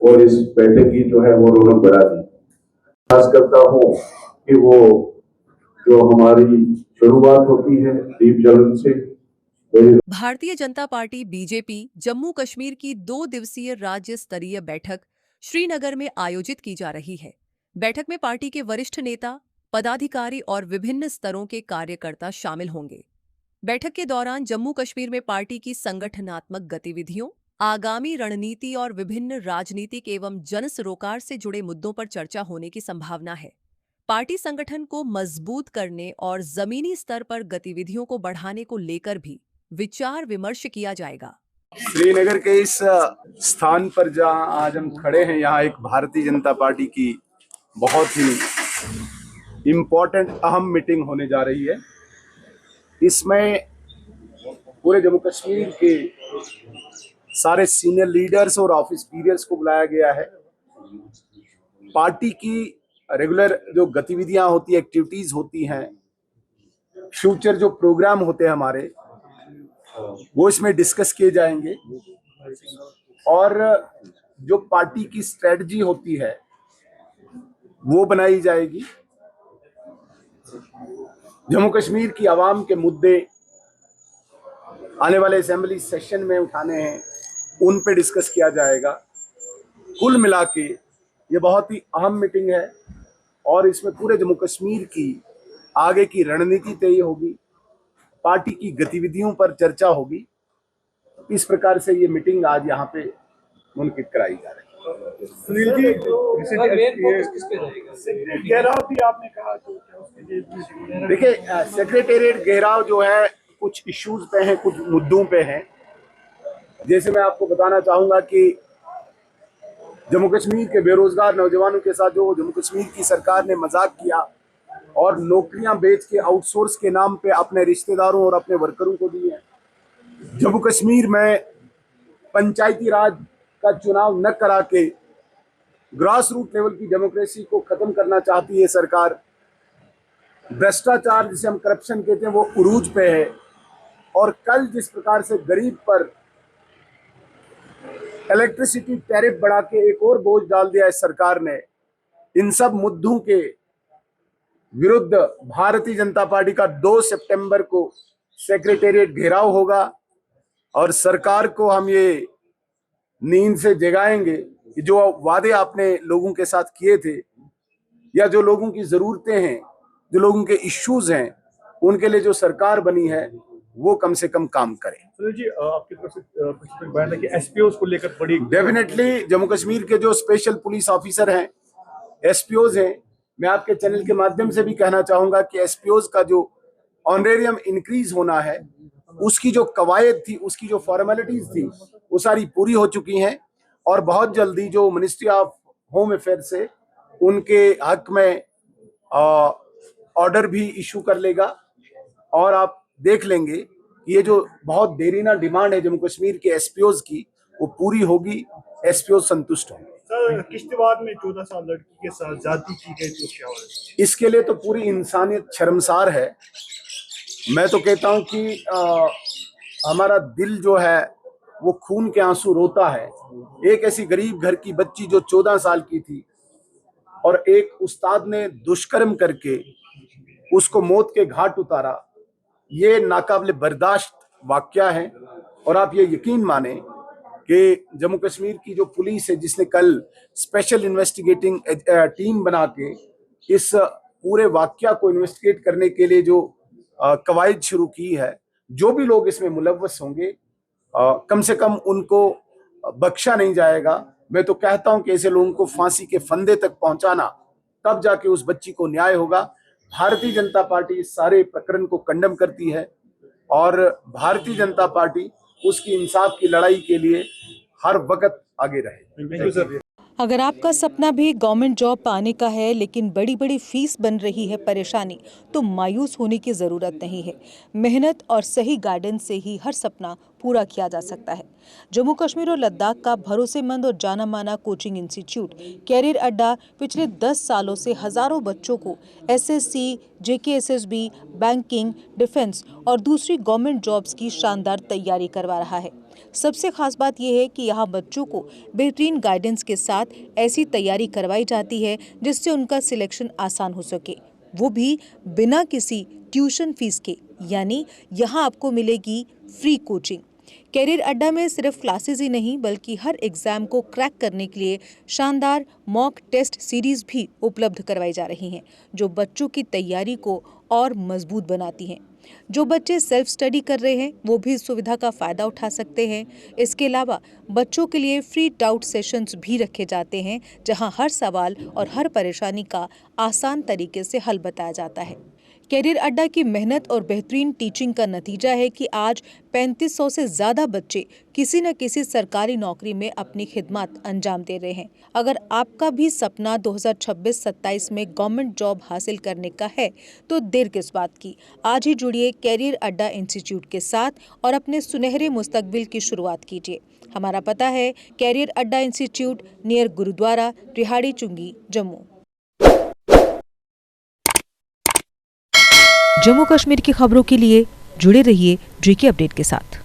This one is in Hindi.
और इस बैठक की जो है वो रौनक बढ़ा दी। आस करता हूँ कि वो जो हमारी शुरुआत होती है दीप जलन से। भारतीय जनता पार्टी बीजेपी जम्मू कश्मीर की 2 दिवसीय राज्य स्तरीय बैठक श्रीनगर में आयोजित की जा रही है। बैठक में पार्टी के वरिष्ठ नेता, पदाधिकारी और विभिन्न स्तरों के कार्यकर्ता शामिल होंगे। बैठक के दौरान जम्मू कश्मीर में पार्टी की संगठनात्मक गतिविधियों, आगामी रणनीति और विभिन्न राजनीतिक एवं जन सरोकार से जुड़े मुद्दों पर चर्चा होने की संभावना है। पार्टी संगठन को मजबूत करने और जमीनी स्तर पर गतिविधियों को बढ़ाने को लेकर भी विचार विमर्श किया जाएगा। श्रीनगर के इस स्थान पर जहां आज हम खड़े हैं, यहाँ एक भारतीय जनता पार्टी की बहुत ही इम्पोर्टेंट अहम मीटिंग होने जा रही है। इसमें पूरे जम्मू कश्मीर के सारे सीनियर लीडर्स और ऑफिस पीरियड्स को बुलाया गया है। पार्टी की रेगुलर जो गतिविधियां होती है, एक्टिविटीज होती हैं, फ्यूचर जो प्रोग्राम होते हैं हमारे, वो इसमें डिस्कस किए जाएंगे और जो पार्टी की स्ट्रेटजी होती है वो बनाई जाएगी। जम्मू कश्मीर की आवाम के मुद्दे आने वाले असेंबली सेशन में उठाने हैं, उन पे डिस्कस किया जाएगा। कुल मिला के ये बहुत ही अहम मीटिंग है और इसमें पूरे जम्मू कश्मीर की आगे की रणनीति तय होगी, पार्टी की गतिविधियों पर चर्चा होगी। इस प्रकार से ये मीटिंग आज यहाँ पे मुनकिद कराई जा रही है। सुनील जी, घेराव भी आपने कहा, देखिए, सेक्रेटेरिएट घेराव जो है कुछ इश्यूज पे है, कुछ मुद्दों पे है। जैसे मैं आपको बताना चाहूंगा कि जम्मू कश्मीर के बेरोजगार नौजवानों के साथ जो जम्मू कश्मीर की सरकार ने मजाक किया और नौकरियां बेच के आउटसोर्स के नाम पे अपने रिश्तेदारों और अपने वर्करों को दी है। जम्मू कश्मीर में पंचायती राज का चुनाव न करा के ग्रास रूट लेवल की डेमोक्रेसी को खत्म करना चाहती है सरकार। भ्रष्टाचार, जिसे हम करप्शन कहते हैं, वो उरूज पे है। और कल जिस प्रकार से गरीब पर इलेक्ट्रिसिटी टैरिफ बढ़ा के एक और बोझ डाल दिया है सरकार ने, इन सब मुद्दों के विरुद्ध भारतीय जनता पार्टी का 2 सितंबर को सेक्रेटेरिएट घेराव होगा और सरकार को हम ये नींद से जगाएंगे कि जो वादे आपने लोगों के साथ किए थे या जो लोगों की जरूरतें हैं, जो लोगों के इश्यूज हैं, उनके लिए जो सरकार बनी है वो कम से कम काम करे। सुनील जी, आपकी तरफ से बयान है कि एसपीओज को लेकर बड़ी डेफिनेटली जम्मू कश्मीर के जो स्पेशल पुलिस ऑफिसर हैं, एसपीओज हैं, मैं आपके चैनल के माध्यम से भी कहना चाहूंगा कि एसपीओज का जो ऑनरेरियम इंक्रीज होना है, उसकी जो कवायद थी, उसकी जो फॉर्मेलिटीज थी, वो सारी पूरी हो चुकी हैं और बहुत जल्दी जो मिनिस्ट्री ऑफ होम अफेयर से उनके हक में ऑर्डर भी इशू कर लेगा और आप देख लेंगे कि ये जो बहुत देरीना डिमांड है जम्मू कश्मीर के एसपीओज की, वो पूरी होगी, एसपीओ संतुष्ट होंगे। सर, किश्तवाड़ में 14 साल लड़की के साथ जाति की गई तो क्या होगा? इसके लिए तो पूरी इंसानियत शर्मसार है। मैं तो कहता हूं कि हमारा दिल जो है वो खून के आंसू रोता है। एक ऐसी गरीब घर की बच्ची जो 14 साल की थी और एक उस्ताद ने दुष्कर्म करके उसको मौत के घाट उतारा, ये नाकाबिले बर्दाश्त वाकया है। और आप ये यकीन माने कि जम्मू कश्मीर की जो पुलिस है, जिसने कल स्पेशल इन्वेस्टिगेटिंग टीम बना के इस पूरे वाकया को इन्वेस्टिगेट करने के लिए जो कवायद शुरू की है, जो भी लोग इसमें मुलव्वस होंगे कम से कम उनको बख्शा नहीं जाएगा। मैं तो कहता हूं कि ऐसे लोगों को फांसी के फंदे तक पहुंचाना, तब जाके उस बच्ची को न्याय होगा। भारतीय जनता पार्टी इस सारे प्रकरण को कंडम करती है और भारतीय जनता पार्टी उसकी इंसाफ की लड़ाई के लिए हर वक्त आगे रहे। अगर आपका सपना भी गवर्नमेंट जॉब पाने का है लेकिन बड़ी बड़ी फीस बन रही है परेशानी, तो मायूस होने की ज़रूरत नहीं है। मेहनत और सही गाइडेंस से ही हर सपना पूरा किया जा सकता है। जम्मू कश्मीर और लद्दाख का भरोसेमंद और जाना माना कोचिंग इंस्टीट्यूट कैरियर अड्डा पिछले 10 सालों से हजारों बच्चों को एसएससी, जेकेएसएसबी, बैंकिंग, डिफेंस और दूसरी गवर्नमेंट जॉब्स की शानदार तैयारी करवा रहा है। सबसे खास बात यह है कि यहाँ बच्चों को बेहतरीन गाइडेंस के साथ ऐसी तैयारी करवाई जाती है जिससे उनका सिलेक्शन आसान हो सके, वो भी बिना किसी ट्यूशन फीस के। यानी यहाँ आपको मिलेगी फ्री कोचिंग। कैरियर अड्डा में सिर्फ क्लासेस ही नहीं बल्कि हर एग्जाम को क्रैक करने के लिए शानदार मॉक टेस्ट सीरीज भी उपलब्ध करवाई जा रही हैं, जो बच्चों की तैयारी को और मजबूत बनाती हैं। जो बच्चे सेल्फ स्टडी कर रहे हैं वो भी इस सुविधा का फायदा उठा सकते हैं। इसके अलावा बच्चों के लिए फ्री डाउट सेशंस भी रखे जाते हैं, जहां हर सवाल और हर परेशानी का आसान तरीके से हल बताया जाता है। कैरियर अड्डा की मेहनत और बेहतरीन टीचिंग का नतीजा है कि आज 3500 से ज़्यादा बच्चे किसी न किसी सरकारी नौकरी में अपनी खिदमत अंजाम दे रहे हैं। अगर आपका भी सपना 2026-27 में गवर्नमेंट जॉब हासिल करने का है तो देर किस बात की। आज ही जुड़िए कैरियर अड्डा इंस्टीट्यूट के साथ और अपने सुनहरे मुस्तकबिल की शुरुआत कीजिए। हमारा पता है कैरियर अड्डा इंस्टीट्यूट, नियर गुरुद्वारा, रिहाड़ी चुंगी, जम्मू। जम्मू कश्मीर की खबरों के लिए जुड़े रहिए JK अपडेट के साथ।